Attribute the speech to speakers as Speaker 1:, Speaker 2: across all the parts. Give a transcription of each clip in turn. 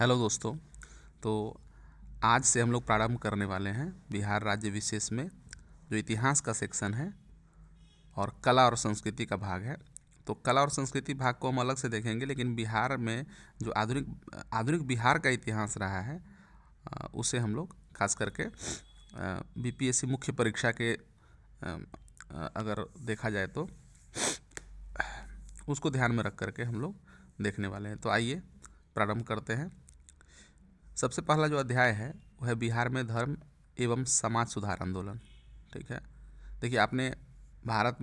Speaker 1: Hello दोस्तों। तो आज से हम लोग प्रारंभ करने वाले हैं बिहार राज्य विशेष में जो इतिहास का सेक्शन है और कला और संस्कृति का भाग है। तो कला और संस्कृति भाग को हम अलग से देखेंगे, लेकिन बिहार में जो आधुनिक बिहार का इतिहास रहा है उसे हम लोग खास करके बीपीएससी मुख्य परीक्षा के अगर देखा जाए तो उसको ध्यान में रख करके हम लोग देखने वाले हैं। तो आइए प्रारंभ करते हैं। सबसे पहला जो अध्याय है वह है बिहार में धर्म एवं समाज सुधार आंदोलन। ठीक है, देखिए आपने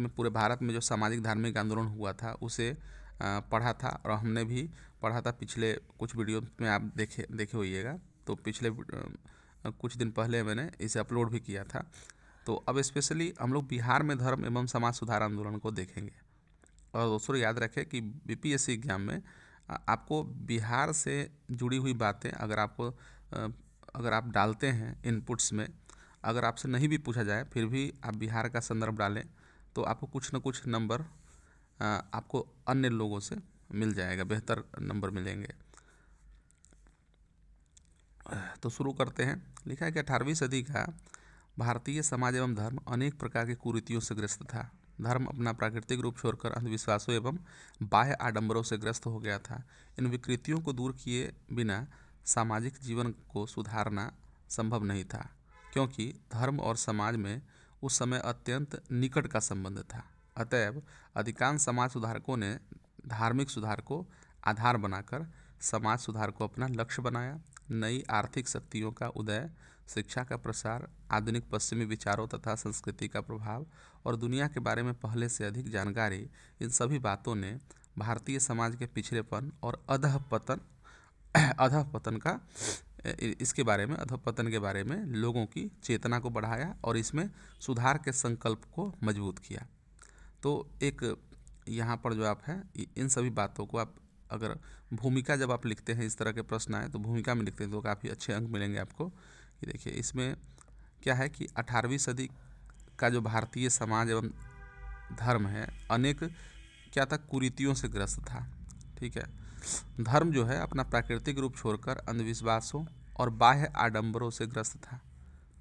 Speaker 1: पूरे भारत में जो सामाजिक धार्मिक आंदोलन हुआ था उसे पढ़ा था, और हमने भी पढ़ा था पिछले कुछ वीडियो में, आप देखे होइएगा। तो पिछले कुछ दिन पहले मैंने इसे अपलोड भी किया था। तो अब स्पेशली हम लोग बिहार में धर्म एवं समाज सुधार आंदोलन को देखेंगे। और दोस्तों याद रखें कि बीपीएससी एग्जाम में आपको बिहार से जुड़ी हुई बातें अगर आप डालते हैं इनपुट्स में, अगर आपसे नहीं भी पूछा जाए फिर भी आप बिहार का संदर्भ डालें तो आपको कुछ न कुछ नंबर आपको अन्य लोगों से मिल जाएगा, बेहतर नंबर मिलेंगे। तो शुरू करते हैं। लिखा है कि 18वीं सदी का भारतीय समाज एवं धर्म अनेक प्रकार की कुरीतियों से ग्रस्त था। धर्म अपना प्राकृतिक रूप छोड़कर अंधविश्वासों एवं बाह्य आडंबरों से ग्रस्त हो गया था। इन विकृतियों को दूर किए बिना सामाजिक जीवन को सुधारना संभव नहीं था, क्योंकि धर्म और समाज में उस समय अत्यंत निकट का संबंध था। अतएव अधिकांश समाज सुधारकों ने धार्मिक सुधार को आधार बनाकर समाज सुधार को अपना लक्ष्य बनाया। नई आर्थिक शक्तियों का उदय, शिक्षा का प्रसार, आधुनिक पश्चिमी विचारों तथा संस्कृति का प्रभाव और दुनिया के बारे में पहले से अधिक जानकारी, इन सभी बातों ने भारतीय समाज के पिछड़ेपन और अधःपतन के बारे में लोगों की चेतना को बढ़ाया और इसमें सुधार के संकल्प को मजबूत किया। तो एक यहाँ पर जो आप हैं इन सभी बातों को आप अगर भूमिका जब आप लिखते हैं, इस तरह के प्रश्न आए तो भूमिका में लिखते हैं तो काफ़ी अच्छे अंक मिलेंगे आपको। ये देखिए इसमें क्या है कि 18वीं सदी का जो भारतीय समाज एवं धर्म है अनेक क्या था कुरीतियों से ग्रस्त था। ठीक है, धर्म जो है अपना प्राकृतिक रूप छोड़कर अंधविश्वासों और बाह्य आडंबरों से ग्रस्त था।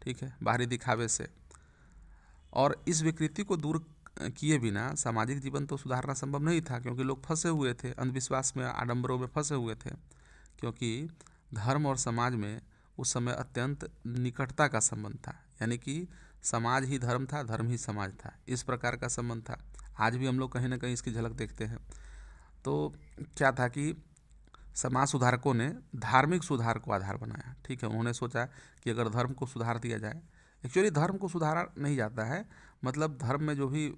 Speaker 1: ठीक है, बाहरी दिखावे से, और इस विकृति को दूर किए बिना सामाजिक जीवन तो सुधारना संभव नहीं था, क्योंकि लोग फंसे हुए थे अंधविश्वास में, आडंबरों में फंसे हुए थे। क्योंकि धर्म और समाज में उस समय अत्यंत निकटता का संबंध था, यानी कि समाज ही धर्म था, धर्म ही समाज था, इस प्रकार का संबंध था। आज भी हम लोग कहीं ना कहीं इसकी झलक देखते हैं। तो क्या था कि समाज सुधारकों ने धार्मिक सुधार को आधार बनाया। ठीक है, उन्होंने सोचा कि अगर धर्म को सुधार दिया जाए, एक्चुअली धर्म को सुधारा नहीं जाता है, मतलब धर्म में जो भी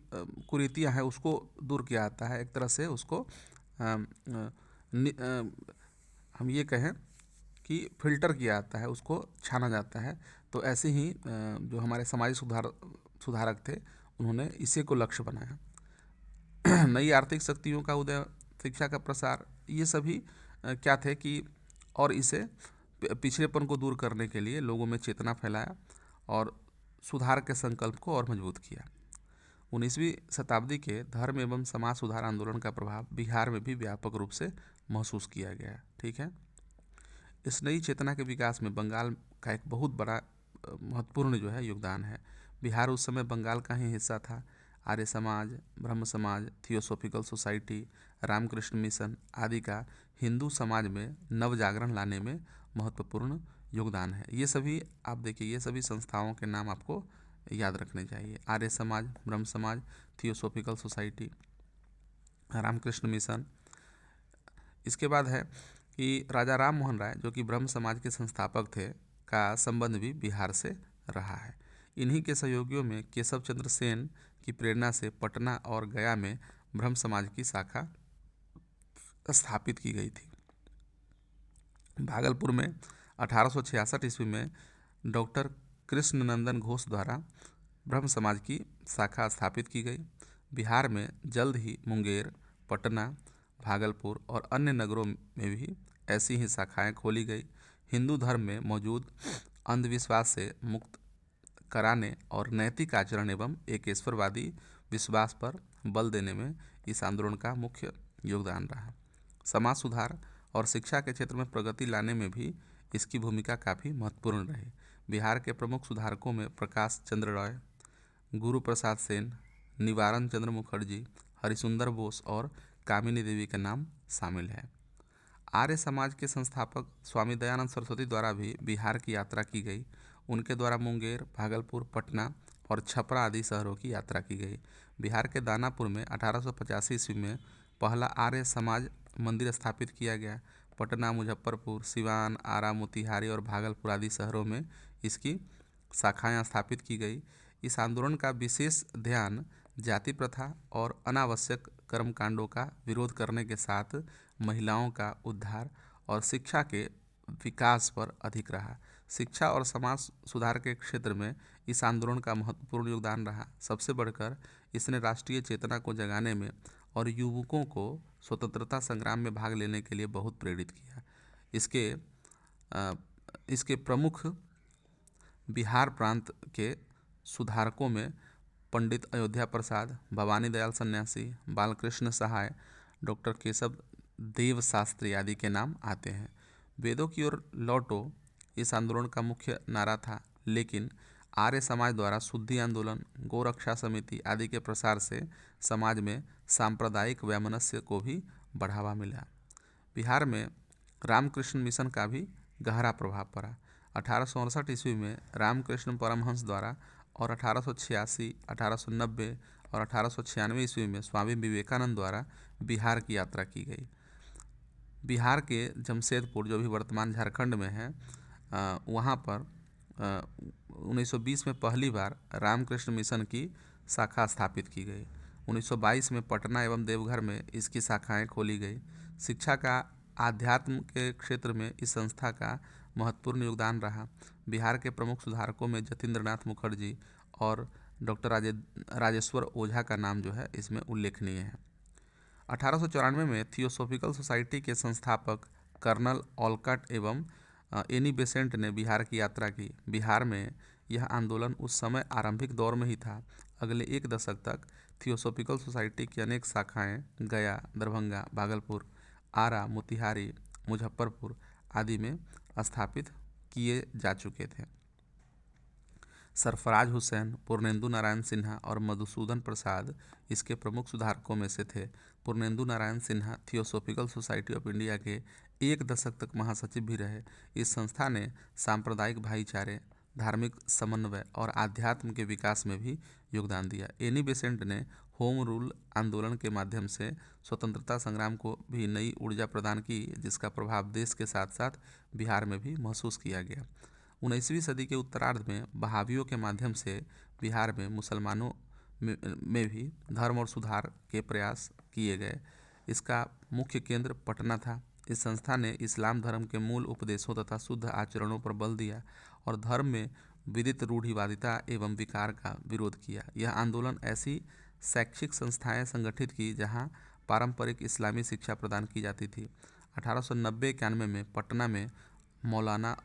Speaker 1: कुरीतियाँ हैं उसको दूर किया जाता है, एक तरह से उसको हम ये कहें कि फिल्टर किया जाता है, उसको छाना जाता है। तो ऐसे ही जो हमारे समाज सुधारक थे उन्होंने इसी को लक्ष्य बनाया। नई आर्थिक शक्तियों का उदय, शिक्षा का प्रसार, ये सभी क्या थे कि और इसे पिछड़ेपन को दूर करने के लिए लोगों में चेतना फैलाया और सुधार के संकल्प को और मजबूत किया। 19वीं शताब्दी के धर्म एवं समाज सुधार आंदोलन का प्रभाव बिहार में भी व्यापक रूप से महसूस किया गया। ठीक है, इस नई चेतना के विकास में बंगाल का एक बहुत बड़ा महत्वपूर्ण जो है योगदान है। बिहार उस समय बंगाल का ही हिस्सा था। आर्य समाज, ब्रह्म समाज, थियोसॉफिकल सोसाइटी, रामकृष्ण मिशन आदि का हिंदू समाज में नव जागरण लाने में महत्वपूर्ण योगदान है। ये सभी आप देखिए, ये सभी संस्थाओं के नाम आपको याद रखने चाहिए। आर्य समाज, ब्रह्म समाज, थियोसॉफिकल सोसाइटी, रामकृष्ण मिशन। इसके बाद है कि राजा राम मोहन राय जो कि ब्रह्म समाज के संस्थापक थे का संबंध भी बिहार से रहा है। इन्हीं के सहयोगियों में केशव चंद्र सेन की प्रेरणा से पटना और गया में ब्रह्म समाज की शाखा स्थापित की गई थी। भागलपुर में 1866 ईस्वी में डॉक्टर कृष्णनंदन घोष द्वारा ब्रह्म समाज की शाखा स्थापित की गई। बिहार में जल्द ही मुंगेर, पटना, भागलपुर और अन्य नगरों में भी ऐसी ही शाखाएं खोली गई। हिंदू धर्म में मौजूद अंधविश्वास से मुक्त कराने और नैतिक आचरण एवं एक ईश्वरवादी विश्वास पर बल देने में इस आंदोलन का मुख्य योगदान रहा। समाज सुधार और शिक्षा के क्षेत्र में प्रगति लाने में भी इसकी भूमिका काफ़ी महत्वपूर्ण रही। बिहार के प्रमुख सुधारकों में प्रकाश चंद्र राय, गुरु प्रसाद सेन, निवारण चंद्र मुखर्जी, हरिसुंदर बोस और कामिनी देवी का नाम शामिल है। आर्य समाज के संस्थापक स्वामी दयानंद सरस्वती द्वारा भी बिहार की यात्रा की गई। उनके द्वारा मुंगेर, भागलपुर, पटना और छपरा आदि शहरों की यात्रा की गई। बिहार के दानापुर में 1885 ईस्वी में पहला आर्य समाज मंदिर स्थापित किया गया। पटना, मुजफ्फरपुर, सिवान, आरा, मोतिहारी और भागलपुर आदि शहरों में इसकी शाखाएं स्थापित की गई। इस आंदोलन का विशेष ध्यान जाति प्रथा और अनावश्यक कर्मकांडों का विरोध करने के साथ महिलाओं का उद्धार और शिक्षा के विकास पर अधिक रहा। शिक्षा और समाज सुधार के क्षेत्र में इस आंदोलन का महत्वपूर्ण योगदान रहा। सबसे बढ़कर इसने राष्ट्रीय चेतना को जगाने में और युवकों को स्वतंत्रता संग्राम में भाग लेने के लिए बहुत प्रेरित किया। इसके प्रमुख बिहार प्रांत के सुधारकों में पंडित अयोध्या प्रसाद, भवानी दयाल सन्यासी, बालकृष्ण सहाय, डॉक्टर केशव देव शास्त्री आदि के नाम आते हैं। वेदों की ओर लौटो इस आंदोलन का मुख्य नारा था, लेकिन आर्य समाज द्वारा शुद्धि आंदोलन, गोरक्षा समिति आदि के प्रसार से समाज में सांप्रदायिक वैमनस्य को भी बढ़ावा मिला। बिहार में रामकृष्ण मिशन का भी गहरा प्रभाव पड़ा। 1868 ईस्वी में रामकृष्ण परमहंस द्वारा और 1886, 1890 और 1896 ईस्वी में स्वामी विवेकानंद द्वारा बिहार की यात्रा की गई। बिहार के जमशेदपुर, जो भी वर्तमान झारखंड में है, वहाँ पर 1920 में पहली बार रामकृष्ण मिशन की शाखा स्थापित की गई। 1922 में पटना एवं देवघर में इसकी शाखाएं खोली गई। शिक्षा का आध्यात्म के क्षेत्र में इस संस्था का महत्वपूर्ण योगदान रहा। बिहार के प्रमुख सुधारकों में जतीन्द्रनाथ मुखर्जी और डॉक्टर राजेश्वर ओझा का नाम जो है इसमें उल्लेखनीय है। 1894 में थियोसॉफिकल सोसाइटी के संस्थापक कर्नल ऑलकट एवं एनी बेसेंट ने बिहार की यात्रा की। बिहार में यह आंदोलन उस समय आरंभिक दौर में ही था। अगले एक दशक तक थियोसॉफिकल सोसाइटी की अनेक शाखाएं गया, दरभंगा, भागलपुर, आरा, मोतिहारी, मुजफ्फरपुर आदि में स्थापित किए जा चुके थे। सरफराज हुसैन, पूर्णेंदु नारायण सिन्हा और मधुसूदन प्रसाद इसके प्रमुख सुधारकों में से थे। Purnendu Narayan Sinha theosophical society of India के एक दशक तक महासचिव भी रहे। इस संस्था ने सांप्रदायिक भाईचारे, धार्मिक समन्वय और आध्यात्म के विकास में भी योगदान दिया। एनी बेसेंट ने होम रूल आंदोलन के माध्यम से स्वतंत्रता संग्राम को भी नई ऊर्जा प्रदान की, जिसका प्रभाव देश के साथ साथ बिहार में भी महसूस किया गया। 19वीं सदी के उत्तरार्ध में बहावियों के माध्यम से बिहार में मुसलमानों में भी धर्म और सुधार के प्रयास किए गए। इसका मुख्य केंद्र पटना था। इस संस्था ने इस्लाम धर्म के मूल उपदेशों तथा शुद्ध आचरणों पर बल दिया और धर्म में विदित रूढ़िवादिता एवं विकार का विरोध किया। यह आंदोलन ऐसी शैक्षिक संस्थाएं संगठित की जहां पारंपरिक इस्लामी शिक्षा प्रदान की जाती थी। 1890-91 में पटना में मौलाना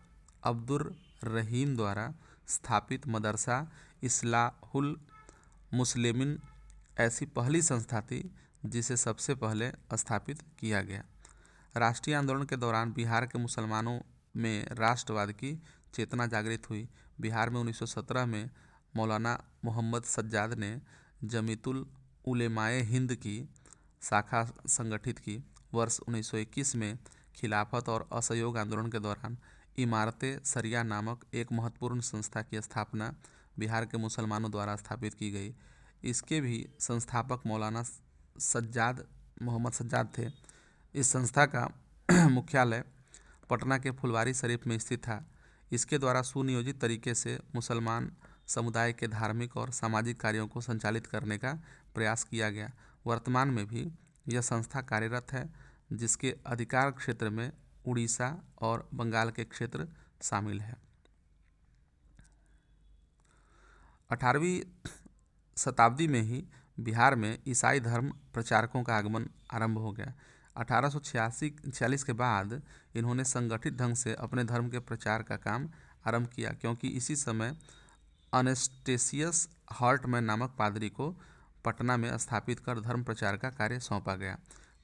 Speaker 1: अब्दुर रहीम द्वारा स्थापित मदरसा इस्लाहुल मुस्लिमीन ऐसी पहली संस्था थी जिसे सबसे पहले स्थापित किया गया। राष्ट्रीय आंदोलन के दौरान बिहार के मुसलमानों में राष्ट्रवाद की चेतना जागृत हुई। बिहार में 1917 में मौलाना मोहम्मद सज्जाद ने जमीतुल उलेमाए हिंद की शाखा संगठित की। वर्ष 1921 में खिलाफत और असहयोग आंदोलन के दौरान इमारते शरिया नामक एक महत्वपूर्ण संस्था की स्थापना बिहार के मुसलमानों द्वारा स्थापित की गई। इसके भी संस्थापक मौलाना मोहम्मद सज्जाद थे। इस संस्था का मुख्यालय पटना के फुलवारी शरीफ में स्थित था। इसके द्वारा सुनियोजित तरीके से मुसलमान समुदाय के धार्मिक और सामाजिक कार्यों को संचालित करने का प्रयास किया गया। वर्तमान में भी यह संस्था कार्यरत है, जिसके अधिकार क्षेत्र में उड़ीसा और बंगाल के क्षेत्र शामिल है। 18वीं शताब्दी में ही बिहार में ईसाई धर्म प्रचारकों का आगमन आरंभ हो गया। 1846 के बाद इन्होंने संगठित ढंग से अपने धर्म के प्रचार का काम आरंभ किया, क्योंकि इसी समय अनेस्टेसियस हर्टमैन नामक पादरी को पटना में स्थापित कर धर्म प्रचार का कार्य सौंपा गया।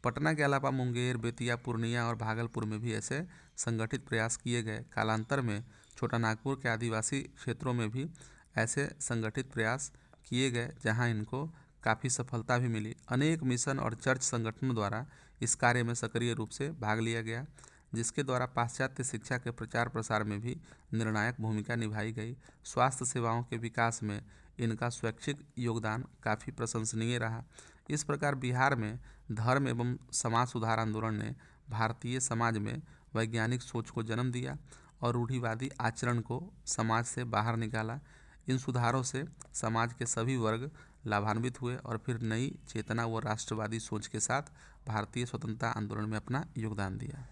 Speaker 1: पटना के अलावा मुंगेर, बेतिया, पूर्णिया और भागलपुर में भी ऐसे संगठित प्रयास किए गए। कालांतर में छोटा नागपुर के आदिवासी क्षेत्रों में भी ऐसे संगठित प्रयास किए गए, जहां इनको काफ़ी सफलता भी मिली। अनेक मिशन और चर्च संगठनों द्वारा इस कार्य में सक्रिय रूप से भाग लिया गया, जिसके द्वारा पाश्चात्य शिक्षा के प्रचार प्रसार में भी निर्णायक भूमिका निभाई गई। स्वास्थ्य सेवाओं के विकास में इनका स्वैच्छिक योगदान काफ़ी प्रशंसनीय रहा। इस प्रकार बिहार में धर्म एवं समाज सुधार आंदोलन ने भारतीय समाज में वैज्ञानिक सोच को जन्म दिया और रूढ़िवादी आचरण को समाज से बाहर निकाला। इन सुधारों से समाज के सभी वर्ग लाभान्वित हुए और फिर नई चेतना व राष्ट्रवादी सोच के साथ भारतीय स्वतंत्रता आंदोलन में अपना योगदान दिया।